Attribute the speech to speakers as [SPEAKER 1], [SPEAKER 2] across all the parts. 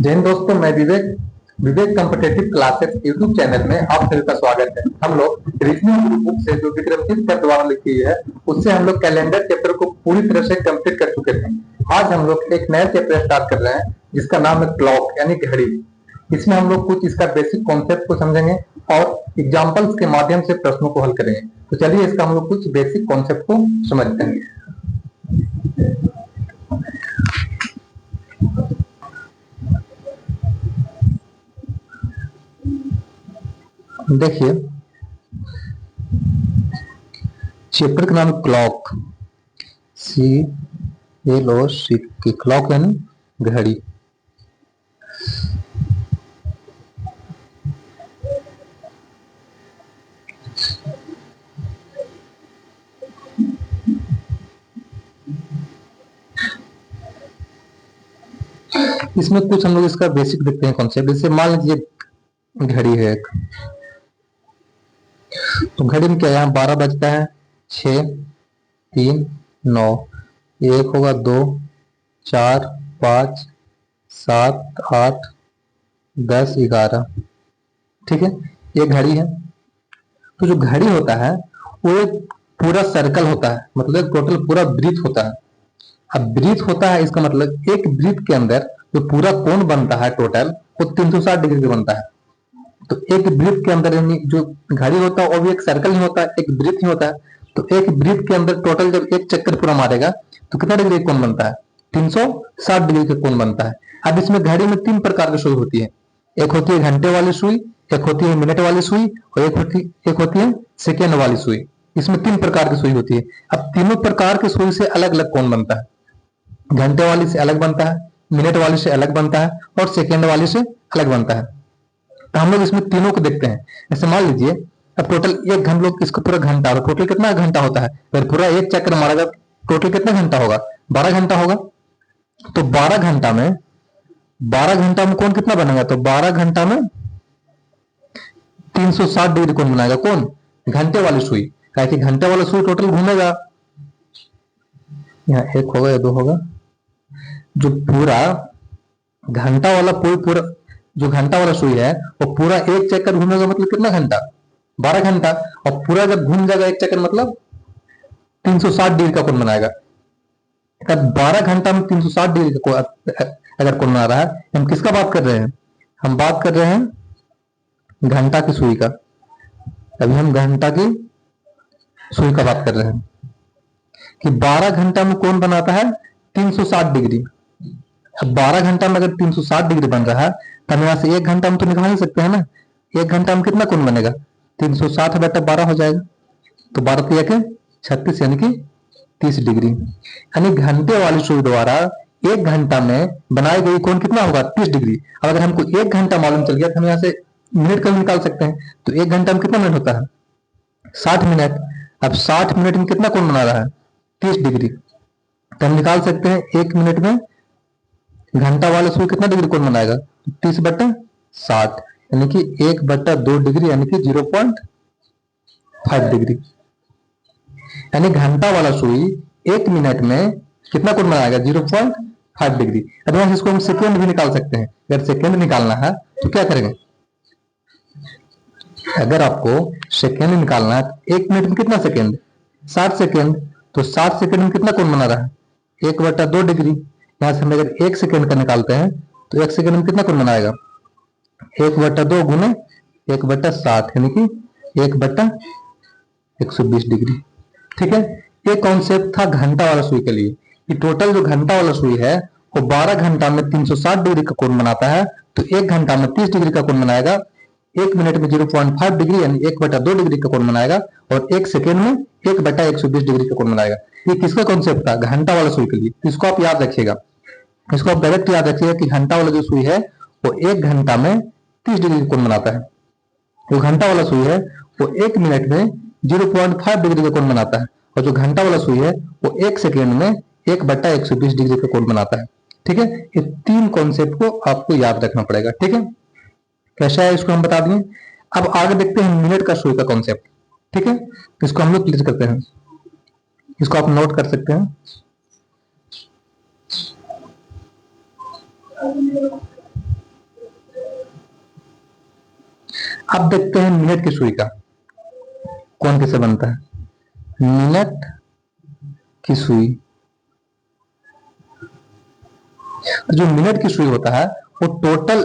[SPEAKER 1] जय हिंद दोस्तों, मैं विवेक विवेक कॉम्पिटेटिव क्लासेस यूट्यूब चैनल में आप सभी का स्वागत है। हम लोग रीजनिंग बुक से जो विक्रमजीत सर द्वारा लिखी है उससे हम लोग कैलेंडर चैप्टर को पूरी तरह से कंप्लीट कर चुके थे। आज हम लोग एक नया चैप्टर स्टार्ट कर रहे हैं जिसका नाम है क्लॉक यानी घड़ी। इसमें हम लोग कुछ इसका बेसिक कॉन्सेप्ट को समझेंगे और एग्जाम्पल्स के माध्यम से प्रश्नों को हल करेंगे। तो चलिए इसका हम लोग कुछ बेसिक कॉन्सेप्ट को समझते हैं। देखिए, चैप्टर का नाम क्लॉक, CLOC की क्लॉक यानी घड़ी। इसमें कुछ हम लोग इसका बेसिक देखते हैं कॉन्सेप्ट। जैसे मान लीजिए घड़ी है एक, तो घड़ी में क्या यहाँ 12 बजता है, 6, 3, 9, एक होगा, 2, 4, 5, 7, 8, 10, 11। ठीक है, ये घड़ी है। तो जो घड़ी होता है वो एक पूरा सर्कल होता है, मतलब टोटल पूरा वृत्त होता है। अब वृत्त होता है इसका मतलब एक वृत्त के अंदर जो पूरा कोण बनता है टोटल वो 360 डिग्री का बनता है। तो एक वृत्त के अंदर यानी जो घड़ी होता है वो भी एक सर्कल ही होता है, एक वृत्त ही होता है। तो एक वृत्त के अंदर टोटल जब एक चक्कर पूरा मारेगा तो कितना डिग्री कोण बनता है? 360 डिग्री का कोण बनता है। अब इसमें घड़ी में 3 प्रकार की सुई होती है। एक होती है घंटे वाली सुई, एक होती है मिनट वाली सुई और एक होती है सेकेंड वाली सुई। इसमें 3 प्रकार की सुई होती है। अब तीनों प्रकार की सुई से अलग अलग कोण बनता है। घंटे वाली से अलग बनता है, मिनट वाली से अलग बनता है और सेकेंड वाली से अलग बनता है। तो हम लोग इसमें तीनों को देखते हैं। जैसे मान लीजिए अब टोटल एक हम लोग इसको पूरा घंटा, टोटल कितना घंटा होता है? अगर पूरा एक चक्कर मारेगा टोटल कितना घंटा होगा? 12 घंटा होगा। तो 12 घंटा में कौन कितना बनेगा? तो 12 घंटा में 360 डिग्री कौन बनाएगा? कौन? घंटे वाली सुई। क्या कि घंटे वाला सुई टोटल घूमेगा, यहाँ एक होगा या 2 होगा। जो पूरा घंटा वाला पूरा जो घंटा वाला सुई है वो पूरा एक चक्कर घूमेगा, मतलब कितना घंटा? 12 घंटा। और पूरा जब घूम जाएगा एक चक्कर मतलब 360 डिग्री का कोण बनाएगा। 12 घंटा में 360 डिग्री का अगर कोण बना रहा है, हम किसका बात कर रहे हैं? हम बात कर रहे हैं घंटा की सुई का। अभी हम घंटा की सुई का बात कर रहे हैं कि 12 घंटा में कौन बनाता है? 360 डिग्री। अब 12 घंटा में अगर 360 डिग्री बन रहा है तो हम यहाँ से 1 घंटा में तो निकाल ही सकते हैं ना। 1 घंटा में कितना कोण बनेगा? 360 बटा 12 हो जाएगा। तो 12 तो 1 है 36 यानी कि 30 डिग्री। यानी घंटे वाली सुई द्वारा 1 घंटा में बनाई गई कोण कितना होगा? 30 डिग्री। अब अगर हमको 1 घंटा मालूम चल गया तो हम यहाँ से मिनट का निकाल सकते हैं। तो 1 घंटा में कितना मिनट होता है? 60 मिनट। अब 60 मिनट में कितना कोण बना रहा है? 30 डिग्री। तो हम निकाल सकते हैं 1 मिनट में घंटा वाला सुई कितना डिग्री कोण बनाएगा? 30 बटा 60 यानी कि 1 बटा 2 डिग्री यानी कि 0.5 डिग्री। यानी घंटा वाला सुई 1 मिनट में कितना कोण बनाएगा? 0.5 डिग्री। अदरवाइज इसको हम सेकेंड भी निकाल सकते हैं। अगर सेकेंड निकालना है तो क्या करेंगे? अगर आपको सेकेंड निकालना है तो 1 मिनट में कितना सेकेंड? 60 सेकेंड। तो 60 सेकेंड में कितना कोण बना रहा है? 1 बटा 2 डिग्री। यहां से हम अगर 1 सेकेंड का निकालते हैं तो 1 सेकेंड में कितना कोण बनाएगा? 1 बटा 2 गुने 1 बटा 60 यानी कि 1 बटा 120 डिग्री। ठीक है, ये कॉन्सेप्ट था घंटा वाला सुई के लिए कि टोटल जो घंटा वाला सुई है वो 12 घंटा में 360 डिग्री का कोण बनाता है। तो 1 घंटा में 30 डिग्री का कोण बनाएगा, 1 मिनट में 0.5 डिग्री यानी 1 बटा 2 डिग्री का कोण बनाएगा और 1 सेकेंड में 1 बटा 120 डिग्री का कोण बनाएगा। ये किसका कॉन्सेप्ट था? घंटा वाला सुई के लिए। इसको आप याद रखिएगा, इसको आप डायरेक्ट याद रखिएगा कि घंटा वाला जो सुई है वो 1 घंटा में 30 डिग्री का कोण बनाता है। जो घंटा वाला सुई है वो 1 मिनट में 0.5 डिग्री का कोण बनाता है और जो घंटा वाला सुई है वो 1 सेकेंड में 1 बटा 120 डिग्री का कोण बनाता है। ठीक है, ये 3 कॉन्सेप्ट को आपको याद रखना पड़ेगा। ठीक है, कैसा है इसको हम बता दिए। अब आगे देखते हैं मिनट का सुई का कॉन्सेप्ट। ठीक है, इसको हम लोग क्लियर करते हैं। इसको आप नोट कर सकते हैं। अब देखते हैं मिनट की सुई का कौन कैसे बनता है। मिनट की सुई, जो मिनट की सुई होता है वो टोटल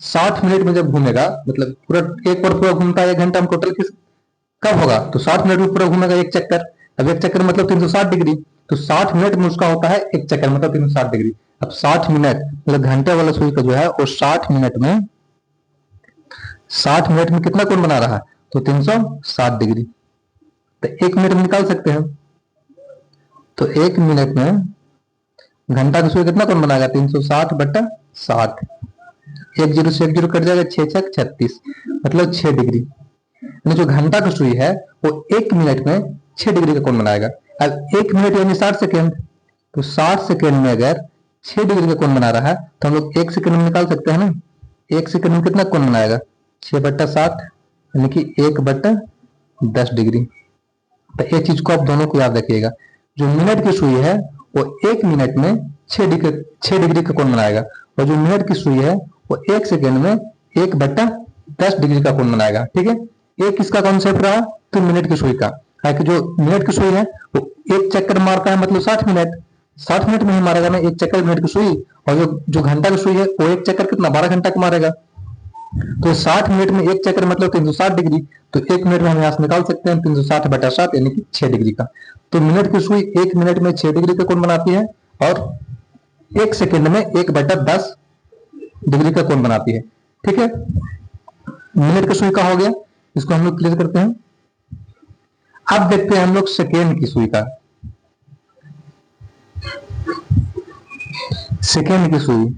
[SPEAKER 1] 60 मिनट में जब घूमेगा, मतलब पूरा एक बार पूरा घूमता है 1 घंटा में, टोटल किस कब होगा तो 60 मिनट में पूरा घूमेगा एक चक्कर। अब एक चक्कर मतलब 360 डिग्री, तो 60 मिनट में उसका होता है एक चक्कर मतलब 360 डिग्री। अब 60 मिनट मतलब घंटे वाला सुई का जो है वो 60 मिनट में कितना कोण बना रहा है तो 360 डिग्री। तो एक मिनट में निकाल सकते हैं, तो एक मिनट में घंटा का सुई कितना कोण बनाएगा 360/60। एक जीरो से एक जीरो कट जाएगा, 6×6 = 36 मतलब 6 डिग्री। यानी जो घंटा का सुई है वो एक मिनट में 6 डिग्री का कोण बनाएगा। अब एक मिनट यानी 60 सेकेंड, तो 60 सेकेंड में अगर 6 डिग्री का कोण बना रहा है तो हम लोग एक सेकेंड में निकाल सकते हैं ना। एक सेकेंड में कितना कोण बनाएगा 6/60 यानी कि 1/10 डिग्री। तो एक चीज को आप दोनों को याद रखिएगा, जो मिनट की सुई है वो एक मिनट में 6 डिग्री का कोण बनाएगा, और जो मिनट की सुई है वो एक सेकेंड में 1/10 डिग्री का कोण बनाएगा। ठीक है, एक किसका कॉन्सेप्ट रहा तो मिनट की सुई का है कि जो मिनट की सुई है वो एक चक्कर मारता है मतलब 60 मिनट, 60 मिनट में ही मारेगा ना एक चक्कर मिनट की सुई। और जो घंटा की सुई है वो एक चक्कर कितना 12 घंटा का मारेगा। तो 60 मिनट में एक चक्कर मतलब 360 डिग्री, तो एक मिनट में हम यहाँ से निकाल सकते हैं 360/7 यानी कि 6 डिग्री का। तो मिनट की सुई एक मिनट में 6 डिग्री का कोण बनाती है और एक सेकेंड में 1/10 डिग्री का कोण बनाती है। ठीक है, मिनट की सुई का हो गया, इसको हम लोग क्लियर करते हैं। अब देखते हैं हम लोग सेकेंड की सुई का। सेकेंड की सुई,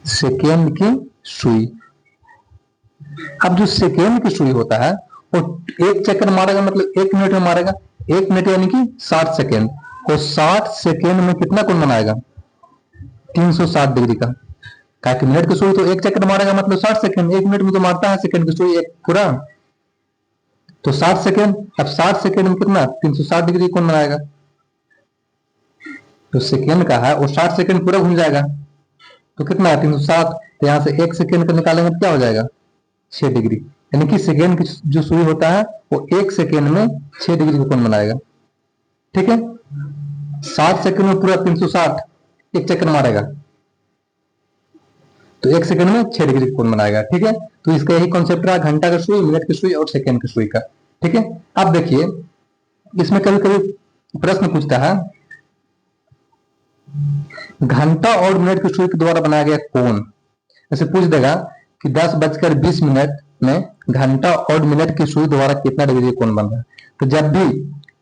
[SPEAKER 1] सेकेंड की सुई, अब जो सेकेंड की सुई होता है वो एक चक्कर मारेगा मतलब एक मिनट में मारेगा, एक मिनट यानी कि 60 सेकेंड, और 60 सेकेंड में कितना कोण बनाएगा 360 डिग्री का। क्या कि मिनट की सुई तो एक चक्कर मारेगा मतलब 60 सेकेंड, एक मिनट में तो मारता है सेकेंड की सुई एक पूरा, तो 60 सेकेंड। अब 60 सेकेंड में कितना 360 डिग्री कोण बनाएगा, तो सेकेंड का है वो 60 सेकेंड पूरा घूम जाएगा, तो कितना है 360। तो यहां से एक सेकेंड का निकालेंगे तो क्या हो जाएगा 6 डिग्री। यानी कि सेकेंड की जो सुई होता है वो एक सेकेंड में 6 डिग्री का कोण बनाएगा। ठीक है, 60 सेकेंड में पूरा 360 एक चक्कर मारेगा, तो एक सेकंड में 6 डिग्री कोण बनाएगा। ठीक है, तो इसका यही कॉन्सेप्ट रहा घंटा का सुई, मिनट की सुई और सेकेंड की सुई का। ठीक है, अब देखिए इसमें कभी कभी प्रश्न पूछता है घंटा और मिनट की सुई के द्वारा बनाया गया कोण, ऐसे पूछ देगा कि 10:20 में घंटा और मिनट की सुई द्वारा कितना डिग्री कोण बन रहा है। तो जब भी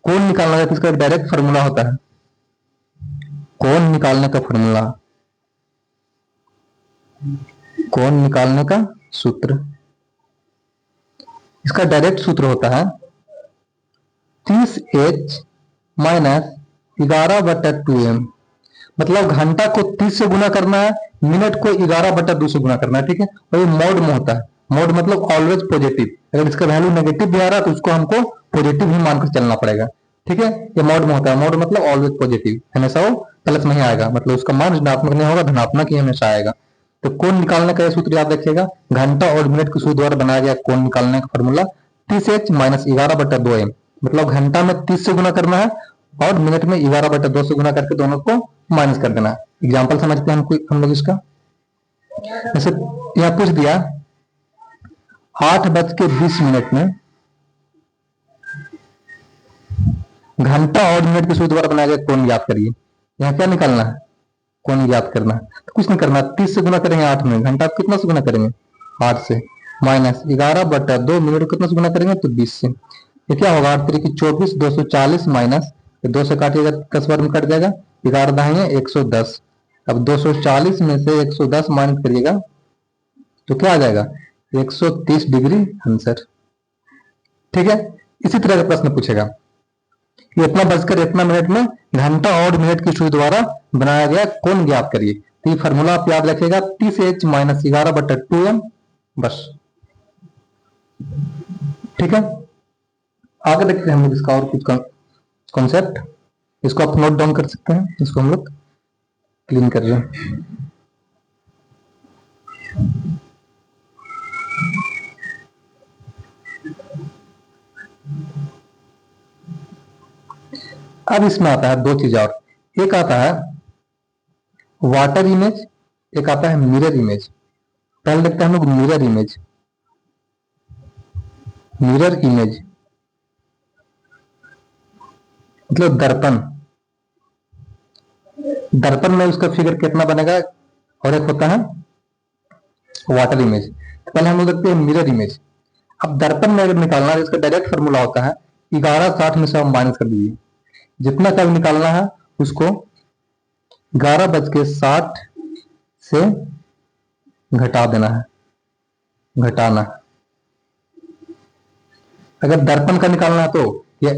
[SPEAKER 1] कोण निकालना है तो इसका डायरेक्ट फॉर्मूला होता है, कोण निकालने का फॉर्मूला, कोण निकालने का सूत्र, इसका डायरेक्ट सूत्र होता है 30H माइनस 11/2m। मतलब घंटा को 30 से गुना करना है, मिनट को 11/2 से गुना करना है। ठीक है, और ये मॉड में होता है, मॉड मतलब ऑलवेज पॉजिटिव, अगर इसका वैल्यू नेगेटिव भी आ रहा है तो उसको हमको पॉजिटिव ही मानकर चलना पड़ेगा। ठीक है, ये मॉड में होता है, मॉड मतलब ऑलवेज पॉजिटिव, हमेशा वो प्लस में ही आएगा, मतलब उसका मान ऋणात्मक नहीं होगा, धनात्मक ही हमेशा आएगा। तो कोण निकालने का यह सूत्र याद रखिएगा, घंटा और मिनट की सुई द्वारा बनाया गया कोण निकालने का फॉर्मूला 30H माइनस 11/2m। मतलब घंटा में 30 से गुना करना है और मिनट में 11/2 से गुना करके दोनों को माइनस कर देना। एग्जाम्पल समझते हैं हम लोग इसका, जैसे यहां पूछ दिया 8:20 में घंटा और मिनट की सुई द्वारा बनाया गया कोण ज्ञात करिए। यहाँ क्या निकालना है, कोण ज्ञात करना है, तो कुछ नहीं करना, 30 से गुना करेंगे 8 में, घंटा कितना से गुना करेंगे 8 से, माइनस 11/2 मिनट को कितना से गुना करेंगे तो 20 से। ये क्या होगा 8 3 24, 240 माइनस 2 से काटिएगा 10 बार में कट जाएगा, 11 दाएं 110। अब 240 में से 110 माइनस करिएगा तो क्या आ जाएगा 130 डिग्री आंसर। ठीक है, इसी तरह का प्रश्न पूछेगा कि इतना बजकर इतना मिनट में घंटा और मिनट की सुई द्वारा बनाया गया कोण ज्ञात करिए। तो ये फॉर्मूला आप याद रखिएगा 30H माइनस 11/2m बस। ठीक है, आगे देखते हैं हम लोग इसका और कुछ कॉन्सेप्ट, इसको आप नोट डाउन कर सकते हैं, इसको हम लोग क्लीन कर रहे हैं। अब इसमें आता है दो चीज और, एक आता है वाटर इमेज, एक आता है मिरर इमेज। पहले देखते हैं हम लोग मिरर इमेज। मिरर इमेज मतलब दर्पण। दर्पण में उसका फिगर कितना बनेगा, और एक होता है वाटर इमेज। पहले हम लोग देखते हैं मिरर इमेज। अब दर्पण में अगर निकालना है, इसका डायरेक्ट फॉर्मूला होता है 11:60 में से हम माइनस कर दीजिए। जितना कब निकालना है उसको 11:60 से घटा देना है, घटाना। अगर दर्पण का निकालना है तो ये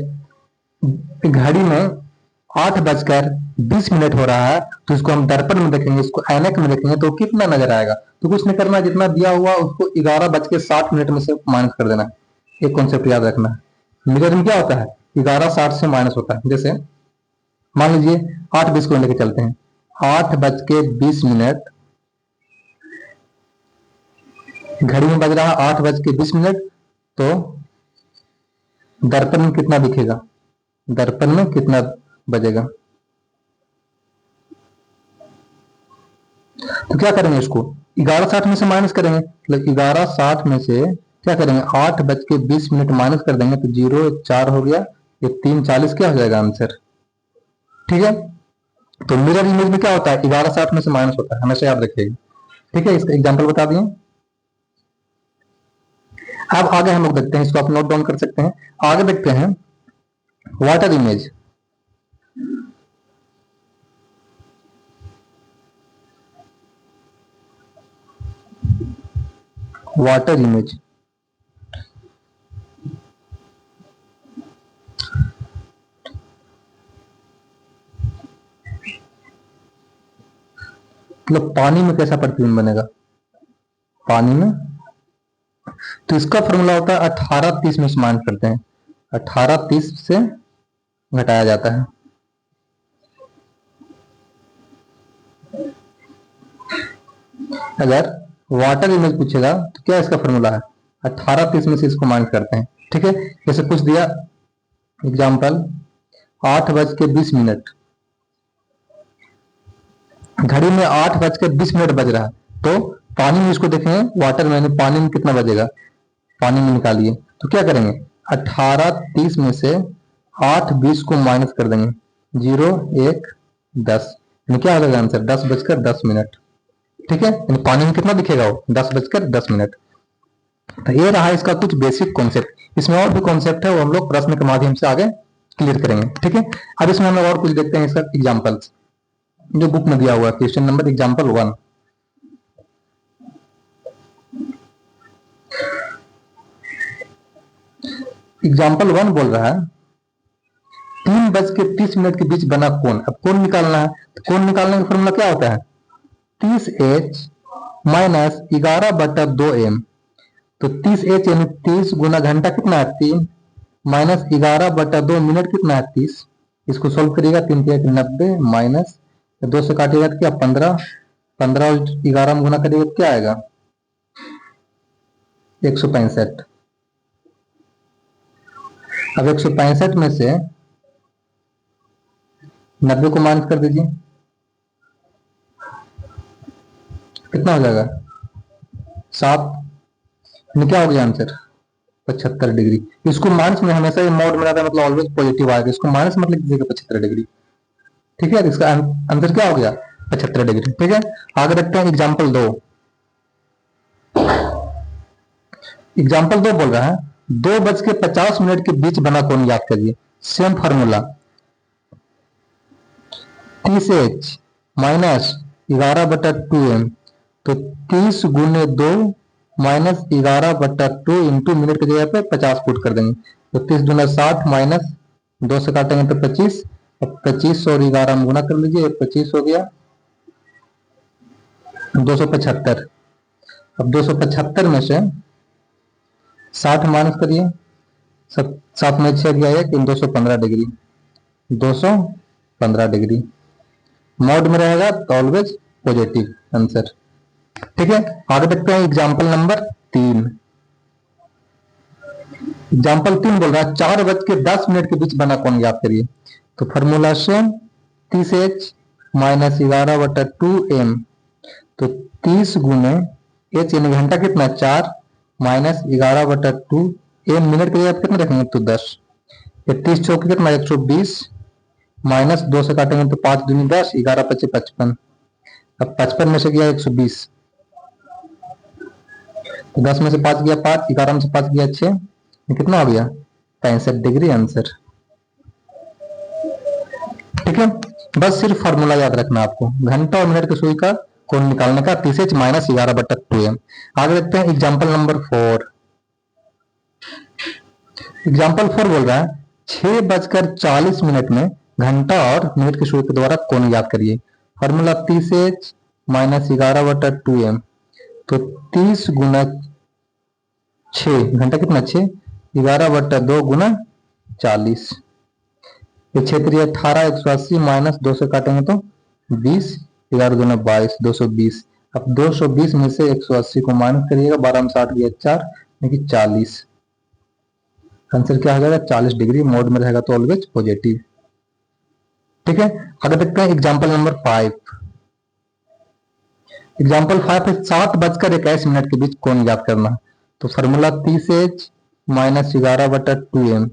[SPEAKER 1] घड़ी में 8:20 हो रहा है, तो इसको हम दर्पण में देखेंगे, इसको ऐनक में देखेंगे तो कितना नजर आएगा। तो कुछ नहीं करना, जितना दिया हुआ उसको 11:60 में से माइनस कर देना है। एक कॉन्सेप्ट याद रखना है, मिरर में क्या होता है 11:60 से माइनस होता है। जैसे मान लीजिए 8:20 को लेकर चलते हैं, 8:20 घड़ी में बज रहा है 8:20, तो दर्पण में कितना दिखेगा, दर्पण में कितना बजेगा। तो क्या करेंगे, इसको 11:60 में से माइनस करेंगे, मतलब 11:60 में से क्या करेंगे 8:20 माइनस कर देंगे, तो 0 4 हो गया, ये 3:40 क्या हो जाएगा आंसर। ठीक है, तो मिरर इमेज में क्या होता है 11:60 में से माइनस होता है, हमेशा याद रखिएगा। ठीक है, इसका एग्जाम्पल बता दिए। अब आगे हम लोग देखते हैं, इसको आप नोट डाउन कर सकते हैं। आगे देखते हैं वाटर इमेज। वाटर इमेज मतलब पानी में कैसा प्रतिबिंब बनेगा, पानी में। तो इसका फॉर्मूला होता है 18:30 में माइनस करते हैं, 18:30 से घटाया जाता है। अगर वाटर इमेज पूछेगा तो क्या इसका फॉर्मूला है 18:30 में से इसको माइनस करते हैं। ठीक है, जैसे पूछ दिया एग्जाम्पल 8:20, घड़ी में 8:20 बज रहा है, तो पानी में इसको देखें, वाटर में पानी में कितना बजेगा, पानी में निकालिए। तो क्या करेंगे 18:30 में से 8:20 को माइनस कर देंगे, 0 1 10, क्या हो जाएगा आंसर 10:10। ठीक है, पानी में कितना दिखेगा वो 10:10। तो ये रहा इसका कुछ बेसिक कॉन्सेप्ट। इसमें और भी कॉन्सेप्ट है, वो हम लोग प्रश्न के माध्यम से आगे क्लियर करेंगे। ठीक है, अब इसमें हम लोग और कुछ देखते हैं, इसका एग्जाम्पल्स जो बुक में दिया हुआ है। क्वेश्चन नंबर एग्जाम्पल 1, एग्जाम्पल 1 बोल रहा है 3:30 के बीच बना कोण। अब कोण निकालना है, तो कोण निकालने का फॉर्मूला क्या होता है 30h माइनस 11/2m। तो 30h यानी 30 गुना घंटा कितना है 3, माइनस 11/2 मिनट कितना है 30। इसको सोल्व करिएगा, 3 3 90 माइनस 2 से काटिएगा तो क्या 15, 15 और 11 में गुना करिएगा तो क्या आएगा 165। अब 165 में से 90 को माइनस कर दीजिए, कितना हो जाएगा 7, क्या हो गया आंसर 75 डिग्री। इसको माइनस में हमेशा ये मोड में रहता है, मतलब ऑलवेज पॉजिटिव आएगा, इसको माइनस मतलब कीजिएगा 75 डिग्री। ठीक है, इसका आंसर क्या हो गया 75 डिग्री। ठीक है, आगे देखते हैं एग्जाम्पल 2। एग्जाम्पल 2 बोल रहा है 2:50 के बीच बना कोण याद करिए। Same formula 30h minus 11/2m, तो 30 गुने 2 माइनस 11/2 इंटू मिनट की जगह पे 50 पुट कर देंगे, तो 30 दूना 60 माइनस 2 से काटेंगे तो 25, अब 25 और 11 में गुना कर लीजिए, 25 हो गया 275। अब 275 में से 60 माइनस करिए, 7 में 6 गया है कि 215 डिग्री, 215 डिग्री मोड में रहेगा तो ऑलवेज पॉजिटिव आंसर। ठीक है, आगे देखते हैं एग्जाम्पल नंबर 3। एग्जाम्पल 3 बोल रहा है 4:10 के बीच बना कोण याद करिए। तो formula same, 30H minus 11/2m। तो 30 गुने H यानी घंटा कितना 4 माइनस 11/2 m, मिनट के लिए आप कितना रखेंगे तो 10। 30 चौके कितना 120 माइनस 2 से काटेंगे तो 5 दूनी 10, 11 पचे 55। अब 55 में से गया 120, तो 10 में से 5 गया 5, 11 में से 5 गया 6, कितना हो गया 65 डिग्री आंसर। ठीक है, बस सिर्फ फॉर्मूला याद रखना आपको, घंटा और मिनट की सुई का कोण निकालने का, 30H माइनस 11/2m। आगे देखते हैं एग्जाम्पल नंबर 4। एग्जाम्पल 4 बोल रहा है 6:40 में घंटा और मिनट की सुई के द्वारा कोण याद करिए। Formula 30H minus 11/2m। तो 30 गुना 6, घंटा कितना 6, 11/2 गुना 40, ये 6 3 18, 180 माइनस 2 से काटेंगे तो 20, 11 दूना 22, 220। अब 220 में से 180 को माइनस करिएगा, 12 में 60 गया 4, यानी 40। आंसर क्या हो जाएगा 40 डिग्री, मोड में रहेगा तो ऑलवेज पॉजिटिव। ठीक है, आगे देखते हैं एग्जाम्पल नंबर 5। एग्जाम्पल 5 है 7:21 के बीच कोण याद करना। तो फॉर्मूला 30H माइनस 11/2m।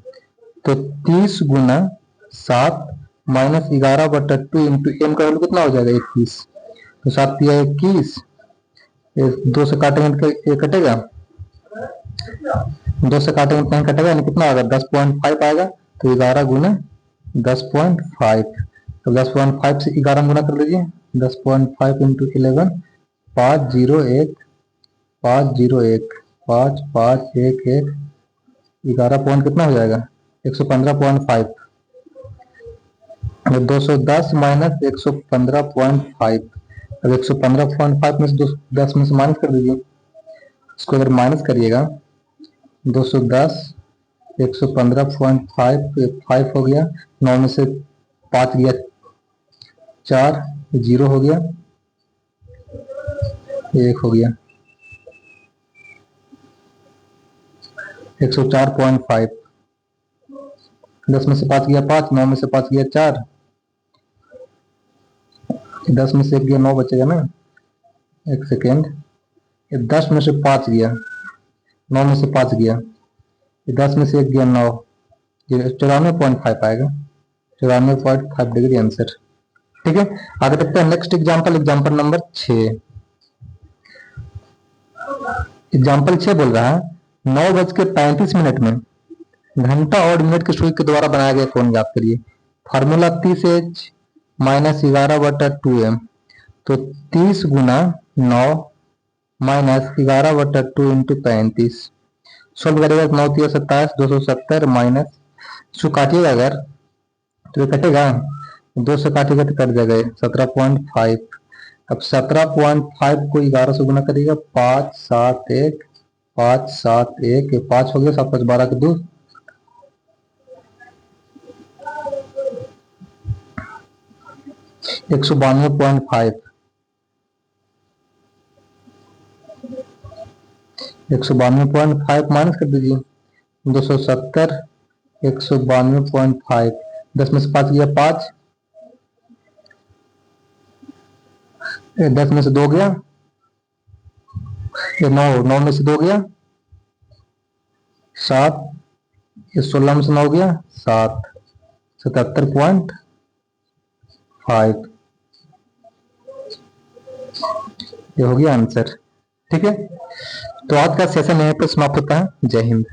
[SPEAKER 1] तो 30 गुना 7 माइनस 11/2 इंटू एम का वैल्यू कितना हो जाएगा 21। तो 7 दिया 21, 2 से काटेंगे तो ये कटेगा, 2 से काटेंगे तो कटेगा, यानी कितना आएगा 10.5 आएगा। तो 11 गुना 10.5, तो 10.5 से 11 गुना कर लीजिए, 10.5 इंटू 11, 501 501 5511, 11 पॉइंट कितना हो जाएगा 115.5। 210 माइनस 115.5, अब 115.5 में से 10 में से माइनस कर दीजिए। इसको अगर माइनस करिएगा 210 115.5, 5 हो गया, 9 में से 5 गया 4, 0 हो गया, 1 हो गया, 104.5। 10 में से 5 गया 5, 9 में से 5 गया 4, 10 में से 1 गया 9 बचेगा ना, एक सेकेंड, 10 में से 5 गया, 9 में से 5 गया, 10 में से 1 गया 9, 94.5 आएगा, 94.5 डिग्री आंसर। ठीक है, आगे देखते हैं next example, example number 6। Example 6 बोल रहा है 9:35 में घंटा और मिनट की सुई के द्वारा बनाया गया कोण याद करिए। Formula 30H minus 11/2m। तो 30 गुना 9 माइनस 11/2 इंटू 35, सोल्व करेगा 9 3 27, 270 माइनस, इसको काटिएगा अगर तो ये कटेगा, 2 से काटेगा तो कट जाएगा 17.5। अब 17.5 को 11 से गुना करिएगा, 5 7 1 5 7 1, 5 हो गया, 7 5 12 के 2, 192.5, 192.5 माइनस कर दीजिए, 270, 192.5, 10 में से 5 गया 5, 10 में से 2 गया, ये 9, 9 में से 2 गया 7, ये 16 में से 9 गया 7, 77.5। ये हो गया आंसर। ठीक है, तो आज का सेशन यहीं पर समाप्त होता है। जय हिंद।